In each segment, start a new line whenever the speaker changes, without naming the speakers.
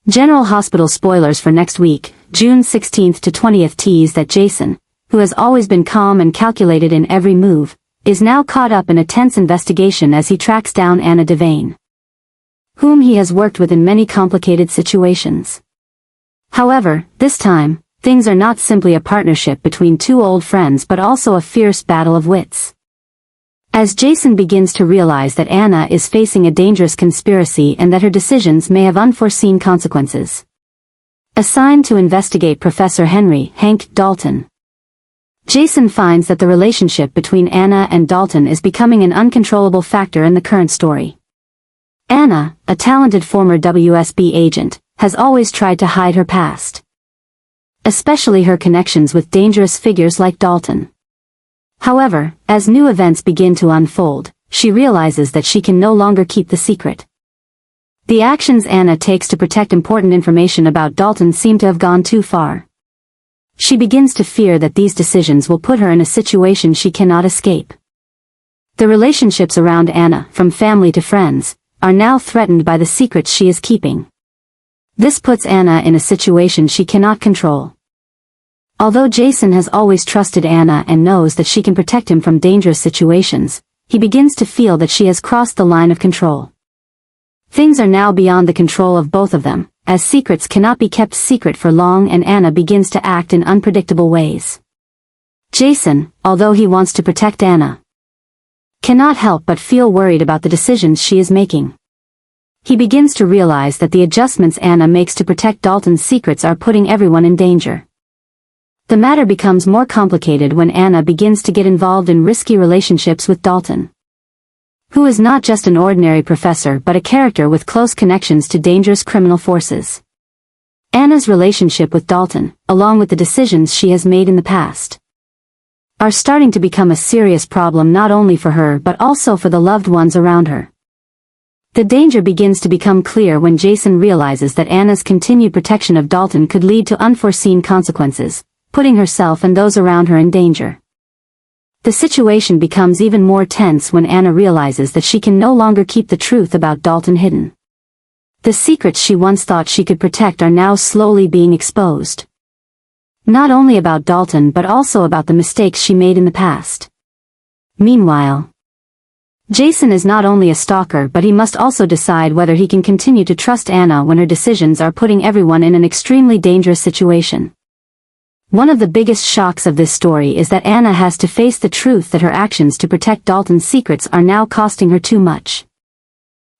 General Hospital spoilers for next week, June 16th to 20th tease that Jason, who has always been calm and calculated in every move, is now caught up in a tense investigation as he tracks down Anna Devane, whom he has worked with in many complicated situations. However, this time, things are not simply a partnership between two old friends but also a fierce battle of wits. As Jason begins to realize that Anna is facing a dangerous conspiracy and that her decisions may have unforeseen consequences. Assigned to investigate Professor Hank Dalton, Jason finds that the relationship between Anna and Dalton is becoming an uncontrollable factor in the current story. Anna, a talented former WSB agent, has always tried to hide her past, especially her connections with dangerous figures like Dalton. However, as new events begin to unfold, she realizes that she can no longer keep the secret. The actions Anna takes to protect important information about Dalton seem to have gone too far. She begins to fear that these decisions will put her in a situation she cannot escape. The relationships around Anna, from family to friends, are now threatened by the secrets she is keeping. This puts Anna in a situation she cannot control. Although Jason has always trusted Anna and knows that she can protect him from dangerous situations, he begins to feel that she has crossed the line of control. Things are now beyond the control of both of them, as secrets cannot be kept secret for long and Anna begins to act in unpredictable ways. Jason, although he wants to protect Anna, cannot help but feel worried about the decisions she is making. He begins to realize that the adjustments Anna makes to protect Dalton's secrets are putting everyone in danger. The matter becomes more complicated when Anna begins to get involved in risky relationships with Dalton, who is not just an ordinary professor but a character with close connections to dangerous criminal forces. Anna's relationship with Dalton, along with the decisions she has made in the past, are starting to become a serious problem not only for her but also for the loved ones around her. The danger begins to become clear when Jason realizes that Anna's continued protection of Dalton could lead to unforeseen consequences, putting herself and those around her in danger. The situation becomes even more tense when Anna realizes that she can no longer keep the truth about Dalton hidden. The secrets she once thought she could protect are now slowly being exposed. Not only about Dalton but also about the mistakes she made in the past. Meanwhile, Jason is not only a stalker but he must also decide whether he can continue to trust Anna when her decisions are putting everyone in an extremely dangerous situation. One of the biggest shocks of this story is that Anna has to face the truth that her actions to protect Dalton's secrets are now costing her too much.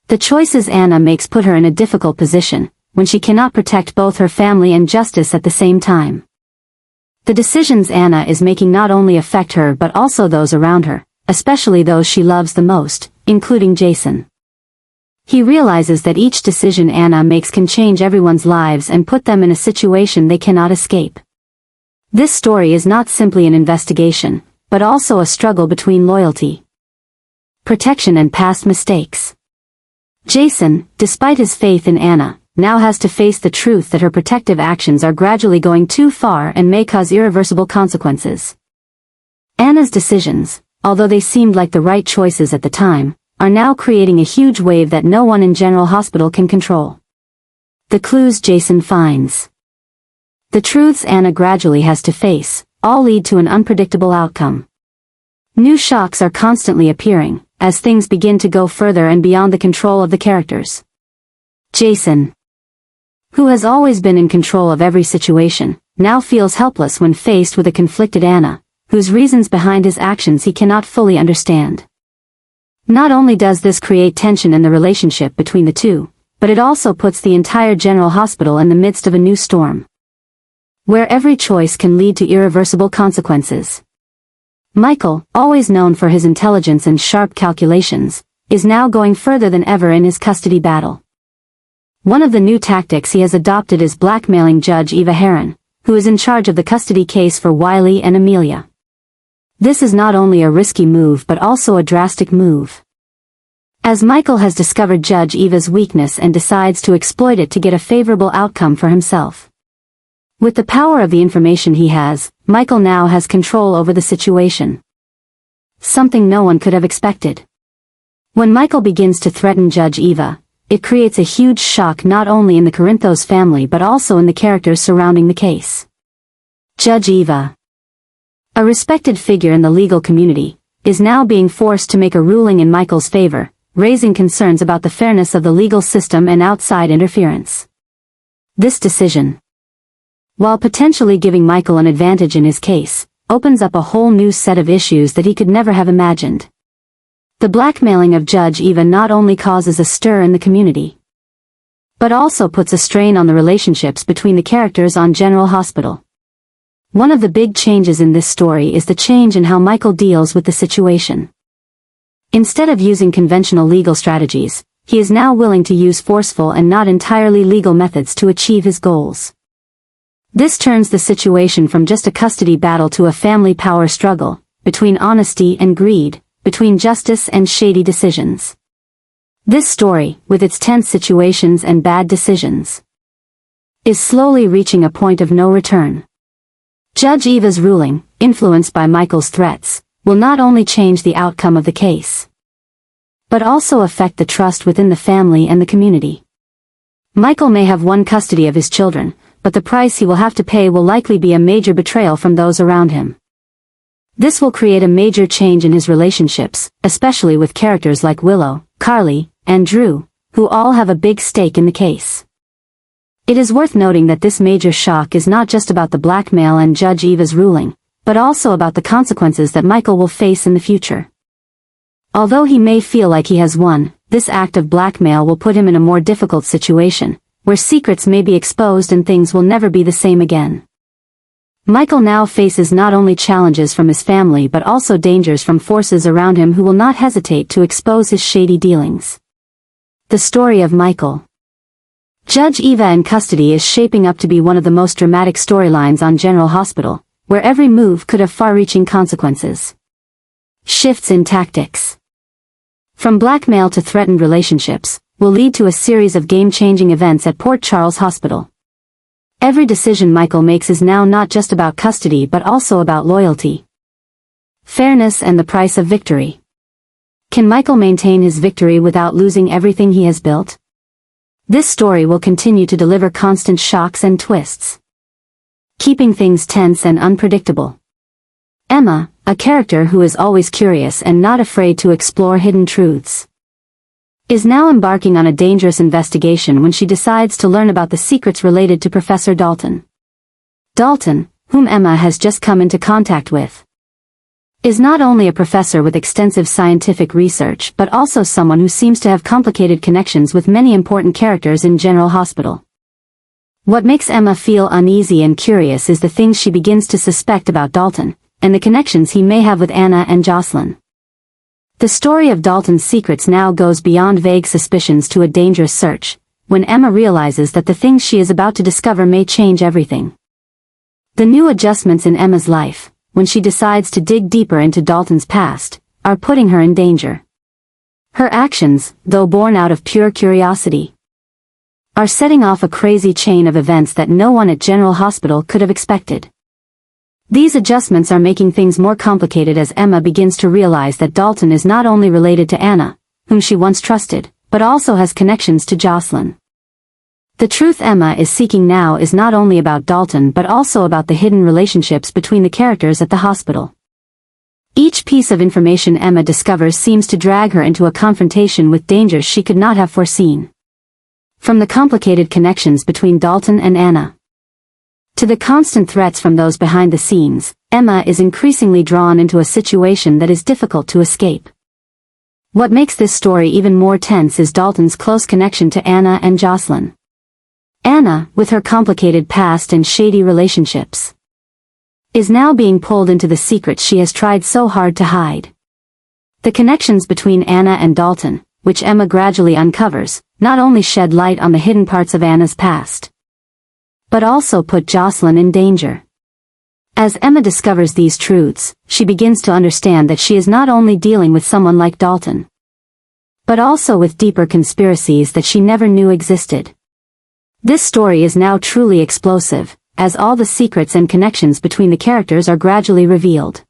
The choices Anna makes put her in a difficult position, when she cannot protect both her family and justice at the same time. The decisions Anna is making not only affect her but also those around her, especially those she loves the most, including Jason. He realizes that each decision Anna makes can change everyone's lives and put them in a situation they cannot escape. This story is not simply an investigation, but also a struggle between loyalty, protection and past mistakes. Jason, despite his faith in Anna, now has to face the truth that her protective actions are gradually going too far and may cause irreversible consequences. Anna's decisions, although they seemed like the right choices at the time, are now creating a huge wave that no one in General Hospital can control. The clues Jason finds, the truths Anna gradually has to face, all lead to an unpredictable outcome. New shocks are constantly appearing, as things begin to go further and beyond the control of the characters. Jason, who has always been in control of every situation, now feels helpless when faced with a conflicted Anna, whose reasons behind his actions he cannot fully understand. Not only does this create tension in the relationship between the two, but it also puts the entire General Hospital in the midst of a new storm, where every choice can lead to irreversible consequences. Michael, always known for his intelligence and sharp calculations, is now going further than ever in his custody battle. One of the new tactics he has adopted is blackmailing Judge Eva Heron, who is in charge of the custody case for Wiley and Amelia. This is not only a risky move but also a drastic move, as Michael has discovered Judge Eva's weakness and decides to exploit it to get a favorable outcome for himself. With the power of the information he has, Michael now has control over the situation, something no one could have expected. When Michael begins to threaten Judge Eva, it creates a huge shock not only in the Corinthos family but also in the characters surrounding the case. Judge Eva, a respected figure in the legal community, is now being forced to make a ruling in Michael's favor, raising concerns about the fairness of the legal system and outside interference. This decision, while potentially giving Michael an advantage in his case, opens up a whole new set of issues that he could never have imagined. The blackmailing of Judge Eva not only causes a stir in the community, but also puts a strain on the relationships between the characters on General Hospital. One of the big changes in this story is the change in how Michael deals with the situation. Instead of using conventional legal strategies, he is now willing to use forceful and not entirely legal methods to achieve his goals. This turns the situation from just a custody battle to a family power struggle, between honesty and greed, between justice and shady decisions. This story, with its tense situations and bad decisions, is slowly reaching a point of no return. Judge Eva's ruling, influenced by Michael's threats, will not only change the outcome of the case, but also affect the trust within the family and the community. Michael may have won custody of his children, but the price he will have to pay will likely be a major betrayal from those around him. This will create a major change in his relationships, especially with characters like Willow, Carly, and Drew, who all have a big stake in the case. It is worth noting that this major shock is not just about the blackmail and Judge Eva's ruling, but also about the consequences that Michael will face in the future. Although he may feel like he has won, this act of blackmail will put him in a more difficult situation, where secrets may be exposed and things will never be the same again. Michael now faces not only challenges from his family but also dangers from forces around him who will not hesitate to expose his shady dealings. The story of Michael, Judge Eva in custody is shaping up to be one of the most dramatic storylines on General Hospital, where every move could have far-reaching consequences. Shifts in tactics, from blackmail to threatened relationships, will lead to a series of game-changing events at Port Charles Hospital. Every decision Michael makes is now not just about custody but also about loyalty, fairness and the price of victory. Can Michael maintain his victory without losing everything he has built? This story will continue to deliver constant shocks and twists, keeping things tense and unpredictable. Emma, a character who is always curious and not afraid to explore hidden truths, is now embarking on a dangerous investigation when she decides to learn about the secrets related to Professor Dalton. Dalton, whom Emma has just come into contact with, is not only a professor with extensive scientific research but also someone who seems to have complicated connections with many important characters in General Hospital. What makes Emma feel uneasy and curious is the things she begins to suspect about Dalton, and the connections he may have with Anna and Jocelyn. The story of Dalton's secrets now goes beyond vague suspicions to a dangerous search, when Emma realizes that the things she is about to discover may change everything. The new adjustments in Emma's life, when she decides to dig deeper into Dalton's past, are putting her in danger. Her actions, though born out of pure curiosity, are setting off a crazy chain of events that no one at General Hospital could have expected. These adjustments are making things more complicated as Emma begins to realize that Dalton is not only related to Anna, whom she once trusted, but also has connections to Jocelyn. The truth Emma is seeking now is not only about Dalton but also about the hidden relationships between the characters at the hospital. Each piece of information Emma discovers seems to drag her into a confrontation with dangers she could not have foreseen. From the complicated connections between Dalton and Anna, to the constant threats from those behind the scenes, Emma is increasingly drawn into a situation that is difficult to escape. What makes this story even more tense is Dalton's close connection to Anna and Jocelyn. Anna, with her complicated past and shady relationships, is now being pulled into the secrets she has tried so hard to hide. The connections between Anna and Dalton, which Emma gradually uncovers, not only shed light on the hidden parts of Anna's past, but also put Jocelyn in danger. As Emma discovers these truths, she begins to understand that she is not only dealing with someone like Dalton, but also with deeper conspiracies that she never knew existed. This story is now truly explosive, as all the secrets and connections between the characters are gradually revealed.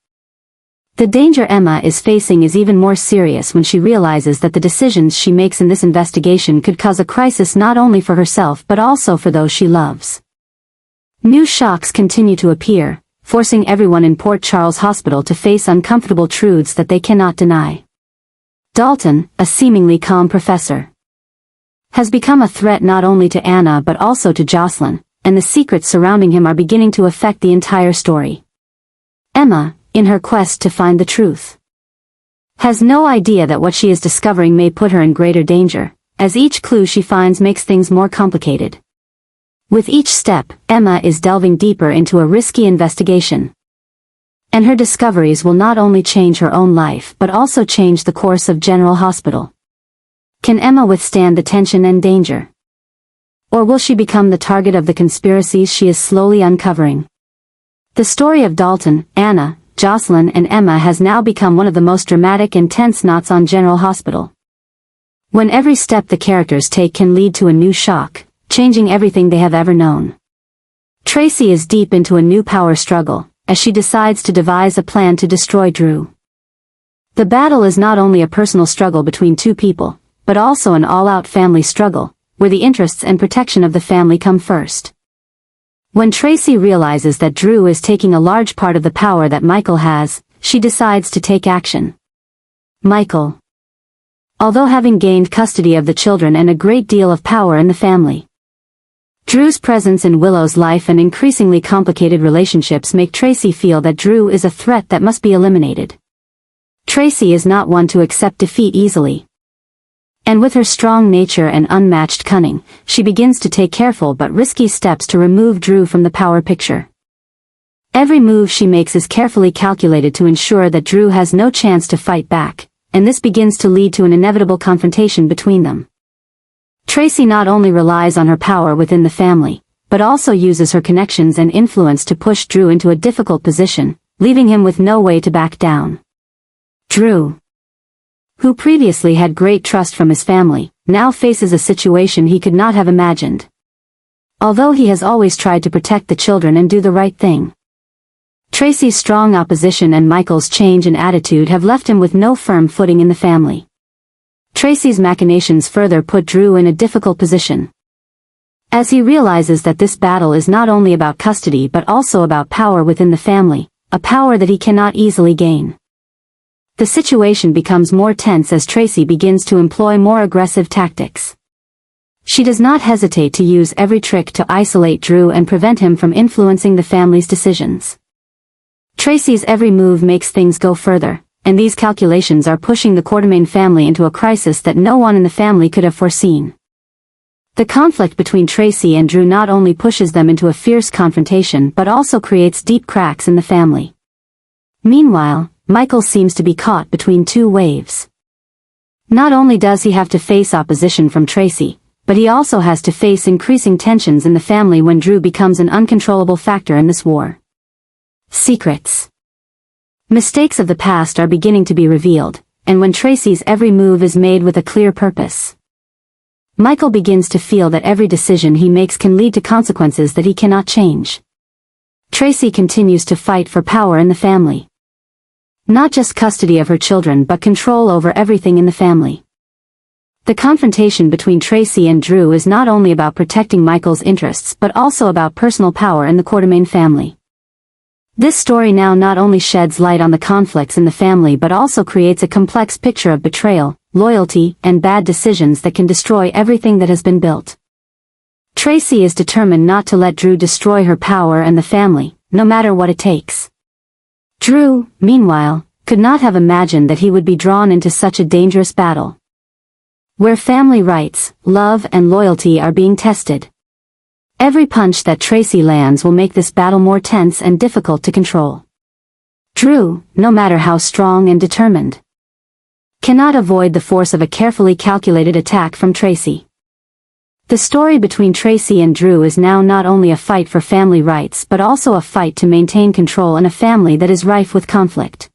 The danger Emma is facing is even more serious when she realizes that the decisions she makes in this investigation could cause a crisis not only for herself but also for those she loves. New shocks continue to appear, forcing everyone in Port Charles Hospital to face uncomfortable truths that they cannot deny. Dalton, a seemingly calm professor, has become a threat not only to Anna but also to Jocelyn, and the secrets surrounding him are beginning to affect the entire story. Emma, in her quest to find the truth, has no idea that what she is discovering may put her in greater danger, as each clue she finds makes things more complicated. With each step, Emma is delving deeper into a risky investigation. And her discoveries will not only change her own life but also change the course of General Hospital. Can Emma withstand the tension and danger? Or will she become the target of the conspiracies she is slowly uncovering? The story of Dalton, Anna, Jocelyn and Emma has now become one of the most dramatic and tense knots on General Hospital. When every step the characters take can lead to a new shock, changing everything they have ever known. Tracy is deep into a new power struggle, as she decides to devise a plan to destroy Drew. The battle is not only a personal struggle between two people, but also an all-out family struggle, where the interests and protection of the family come first. When Tracy realizes that Drew is taking a large part of the power that Michael has, she decides to take action. Michael, although having gained custody of the children and a great deal of power in the family, Drew's presence in Willow's life and increasingly complicated relationships make Tracy feel that Drew is a threat that must be eliminated. Tracy is not one to accept defeat easily. And with her strong nature and unmatched cunning, she begins to take careful but risky steps to remove Drew from the power picture. Every move she makes is carefully calculated to ensure that Drew has no chance to fight back, and this begins to lead to an inevitable confrontation between them. Tracy not only relies on her power within the family, but also uses her connections and influence to push Drew into a difficult position, leaving him with no way to back down. Drew, who previously had great trust from his family, now faces a situation he could not have imagined. Although he has always tried to protect the children and do the right thing, Tracy's strong opposition and Michael's change in attitude have left him with no firm footing in the family. Tracy's machinations further put Drew in a difficult position, as he realizes that this battle is not only about custody but also about power within the family, a power that he cannot easily gain. The situation becomes more tense as Tracy begins to employ more aggressive tactics. She does not hesitate to use every trick to isolate Drew and prevent him from influencing the family's decisions. Tracy's every move makes things go further, and these calculations are pushing the Quartermaine family into a crisis that no one in the family could have foreseen. The conflict between Tracy and Drew not only pushes them into a fierce confrontation but also creates deep cracks in the family. Meanwhile, Michael seems to be caught between two waves. Not only does he have to face opposition from Tracy, but he also has to face increasing tensions in the family when Drew becomes an uncontrollable factor in this war. Secrets. Mistakes of the past are beginning to be revealed, and when Tracy's every move is made with a clear purpose, Michael begins to feel that every decision he makes can lead to consequences that he cannot change. Tracy continues to fight for power in the family. Not just custody of her children but control over everything in the family. The confrontation between Tracy and Drew is not only about protecting Michael's interests but also about personal power in the Quartermaine family. This story now not only sheds light on the conflicts in the family but also creates a complex picture of betrayal, loyalty, and bad decisions that can destroy everything that has been built. Tracy is determined not to let Drew destroy her power and the family, no matter what it takes. Drew, meanwhile, could not have imagined that he would be drawn into such a dangerous battle, where family rights, love and loyalty are being tested. Every punch that Tracy lands will make this battle more tense and difficult to control. Drew, no matter how strong and determined, cannot avoid the force of a carefully calculated attack from Tracy. The story between Tracy and Drew is now not only a fight for family rights but also a fight to maintain control in a family that is rife with conflict.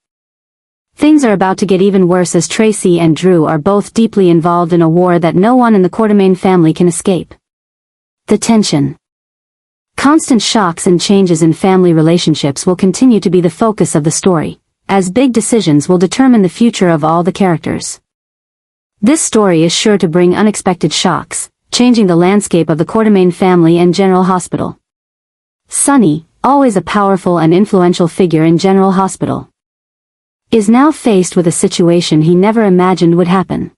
Things are about to get even worse as Tracy and Drew are both deeply involved in a war that no one in the Quartermaine family can escape. The tension, constant shocks and changes in family relationships will continue to be the focus of the story, as big decisions will determine the future of all the characters. This story is sure to bring unexpected shocks, changing the landscape of the Quartermaine family and General Hospital. Sonny, always a powerful and influential figure in General Hospital, is now faced with a situation he never imagined would happen.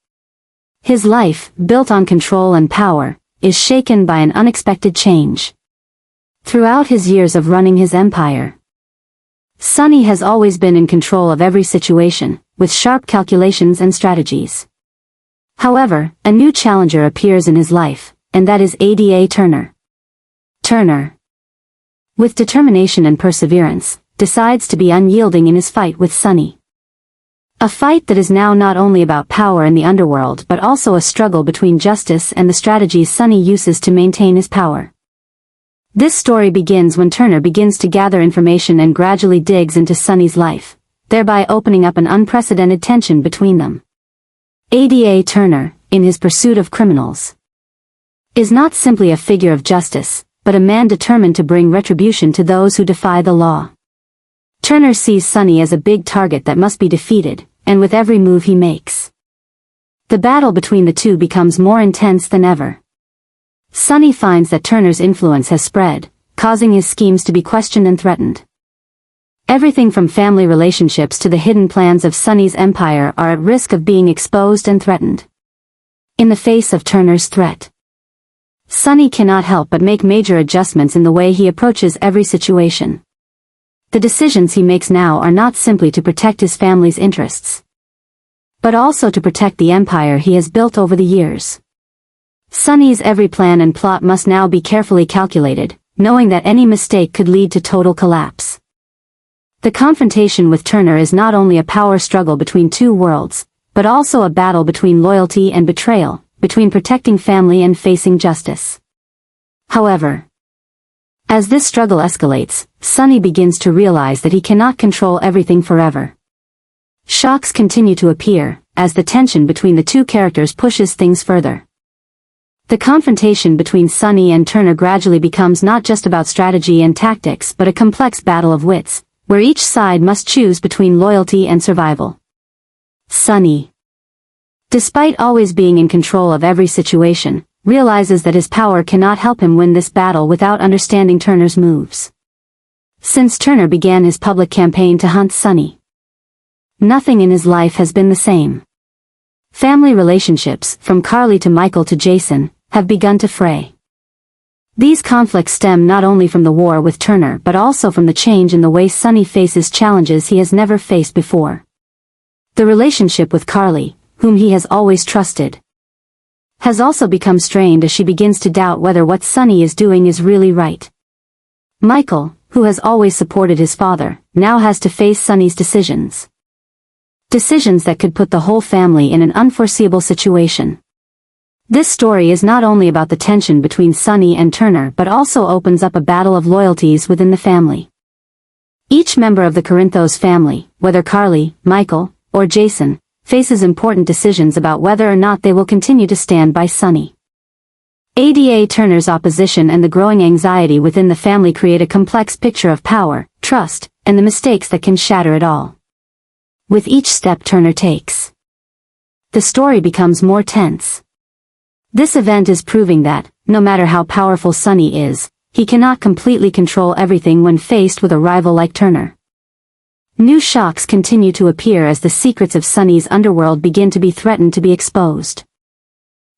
His life, built on control and power, is shaken by an unexpected change. Throughout his years of running his empire, Sonny has always been in control of every situation, with sharp calculations and strategies. However, a new challenger appears in his life, and that is Ada Turner. Turner, with determination and perseverance, decides to be unyielding in his fight with Sonny. A fight that is now not only about power in the underworld but also a struggle between justice and the strategies Sonny uses to maintain his power. This story begins when Turner begins to gather information and gradually digs into Sonny's life, thereby opening up an unprecedented tension between them. Ada Turner, in his pursuit of criminals, is not simply a figure of justice, but a man determined to bring retribution to those who defy the law. Turner sees Sonny as a big target that must be defeated, and with every move he makes, the battle between the two becomes more intense than ever. Sonny finds that Turner's influence has spread, causing his schemes to be questioned and threatened. Everything from family relationships to the hidden plans of Sonny's empire are at risk of being exposed and threatened. In the face of Turner's threat, Sonny cannot help but make major adjustments in the way he approaches every situation. The decisions he makes now are not simply to protect his family's interests, but also to protect the empire he has built over the years. Sonny's every plan and plot must now be carefully calculated, knowing that any mistake could lead to total collapse. The confrontation with Turner is not only a power struggle between two worlds, but also a battle between loyalty and betrayal, between protecting family and facing justice. However, as this struggle escalates, Sonny begins to realize that he cannot control everything forever. Shocks continue to appear, as the tension between the two characters pushes things further. The confrontation between Sonny and Turner gradually becomes not just about strategy and tactics but a complex battle of wits, where each side must choose between loyalty and survival. Sonny, despite always being in control of every situation, realizes that his power cannot help him win this battle without understanding Turner's moves. Since Turner began his public campaign to hunt Sonny, nothing in his life has been the same. Family relationships, from Carly to Michael to Jason, have begun to fray. These conflicts stem not only from the war with Turner but also from the change in the way Sonny faces challenges he has never faced before. The relationship with Carly, whom he has always trusted, has also become strained as she begins to doubt whether what Sonny is doing is really right. Michael, who has always supported his father, now has to face Sonny's decisions. Decisions that could put the whole family in an unforeseeable situation. This story is not only about the tension between Sonny and Turner but also opens up a battle of loyalties within the family. Each member of the Corinthos family, whether Carly, Michael, or Jason, faces important decisions about whether or not they will continue to stand by Sonny. Ada Turner's opposition and the growing anxiety within the family create a complex picture of power, trust, and the mistakes that can shatter it all. With each step Turner takes, the story becomes more tense. This event is proving that, no matter how powerful Sonny is, he cannot completely control everything when faced with a rival like Turner. New shocks continue to appear as the secrets of Sonny's underworld begin to be threatened to be exposed.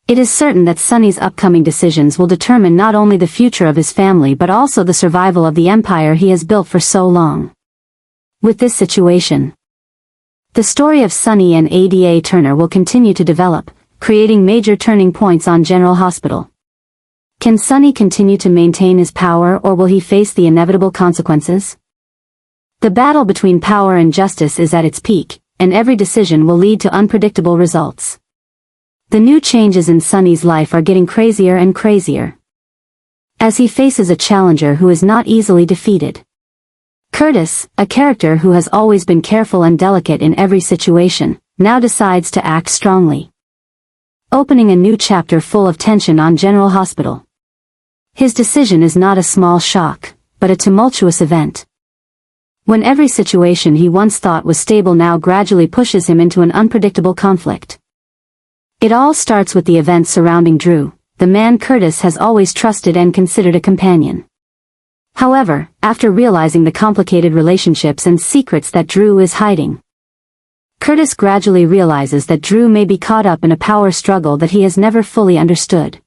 It is certain that Sonny's upcoming decisions will determine not only the future of his family but also the survival of the empire he has built for so long. With this situation, the story of Sonny and Ada Turner will continue to develop, creating major turning points on General Hospital. Can Sonny continue to maintain his power or will he face the inevitable consequences? The battle between power and justice is at its peak, and every decision will lead to unpredictable results. The new changes in Sonny's life are getting crazier and crazier, as he faces a challenger who is not easily defeated. Curtis, a character who has always been careful and delicate in every situation, now decides to act strongly, opening a new chapter full of tension on General Hospital. His decision is not a small shock, but a tumultuous event. when every situation he once thought was stable now gradually pushes him into an unpredictable conflict. It all starts with the events surrounding Drew, the man Curtis has always trusted and considered a companion. However, after realizing the complicated relationships and secrets that Drew is hiding, Curtis gradually realizes that Drew may be caught up in a power struggle that he has never fully understood.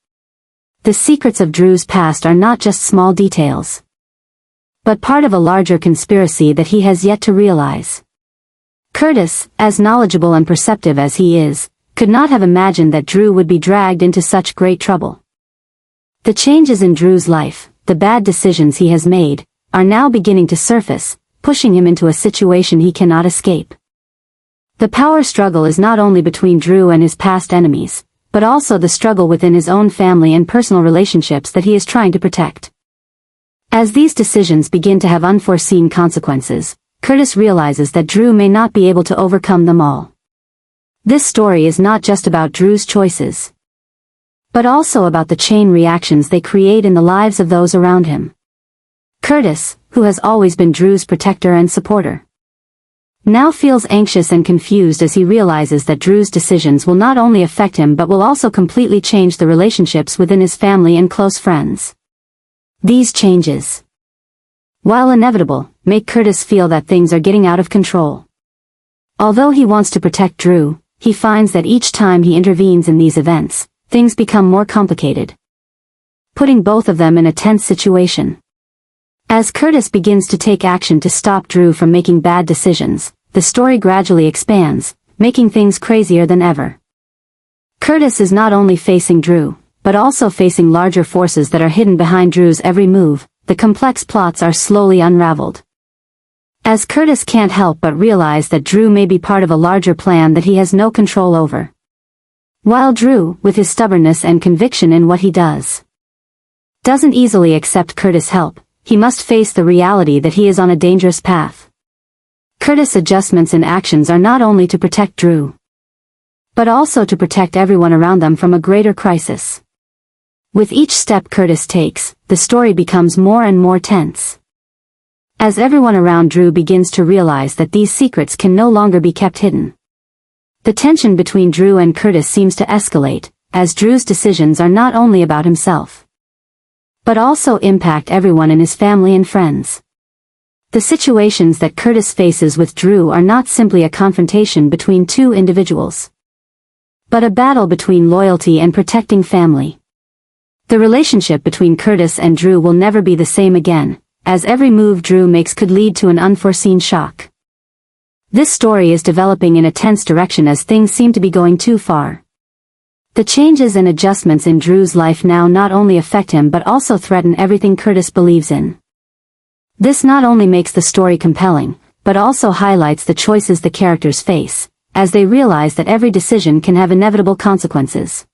The secrets of Drew's past are not just small details, but part of a larger conspiracy that he has yet to realize. Curtis, as knowledgeable and perceptive as he is, could not have imagined that Drew would be dragged into such great trouble. The changes in Drew's life, the bad decisions he has made, are now beginning to surface, pushing him into a situation he cannot escape. The power struggle is not only between Drew and his past enemies, but also the struggle within his own family and personal relationships that he is trying to protect. As these decisions begin to have unforeseen consequences, Curtis realizes that Drew may not be able to overcome them all. This story is not just about Drew's choices, but also about the chain reactions they create in the lives of those around him. Curtis, who has always been Drew's protector and supporter, now feels anxious and confused as he realizes that Drew's decisions will not only affect him but will also completely change the relationships within his family and close friends. These changes, while inevitable, make Curtis feel that things are getting out of control. Although he wants to protect Drew, he finds that each time he intervenes in these events, things become more complicated, putting both of them in a tense situation. As Curtis begins to take action to stop Drew from making bad decisions, the story gradually expands, making things crazier than ever. Curtis is not only facing Drew, but also facing larger forces that are hidden behind Drew's every move. The complex plots are slowly unraveled, as Curtis can't help but realize that Drew may be part of a larger plan that he has no control over. While Drew, with his stubbornness and conviction in what he does, doesn't easily accept Curtis' help, he must face the reality that he is on a dangerous path. Curtis' adjustments and actions are not only to protect Drew, but also to protect everyone around them from a greater crisis. With each step Curtis takes, the story becomes more and more tense, as everyone around Drew begins to realize that these secrets can no longer be kept hidden. The tension between Drew and Curtis seems to escalate, as Drew's decisions are not only about himself, but also impact everyone in his family and friends. The situations that Curtis faces with Drew are not simply a confrontation between two individuals, but a battle between loyalty and protecting family. The relationship between Curtis and Drew will never be the same again, as every move Drew makes could lead to an unforeseen shock. This story is developing in a tense direction as things seem to be going too far. The changes and adjustments in Drew's life now not only affect him but also threaten everything Curtis believes in. This not only makes the story compelling, but also highlights the choices the characters face, as they realize that every decision can have inevitable consequences.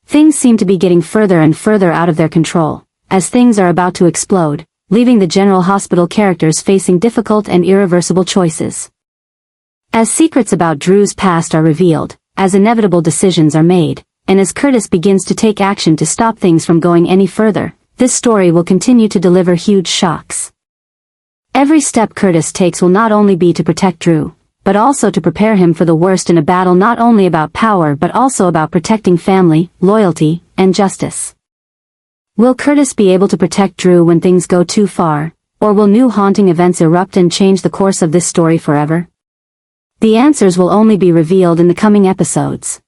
Things seem to be getting further and further out of their control, as things are about to explode, leaving the General Hospital characters facing difficult and irreversible choices. As secrets about Drew's past are revealed, as inevitable decisions are made, and as Curtis begins to take action to stop things from going any further, this story will continue to deliver huge shocks. Every step Curtis takes will not only be to protect Drew, but also to prepare him for the worst in a battle not only about power but also about protecting family, loyalty, and justice. Will Curtis be able to protect Drew when things go too far, or will new haunting events erupt and change the course of this story forever? The answers will only be revealed in the coming episodes.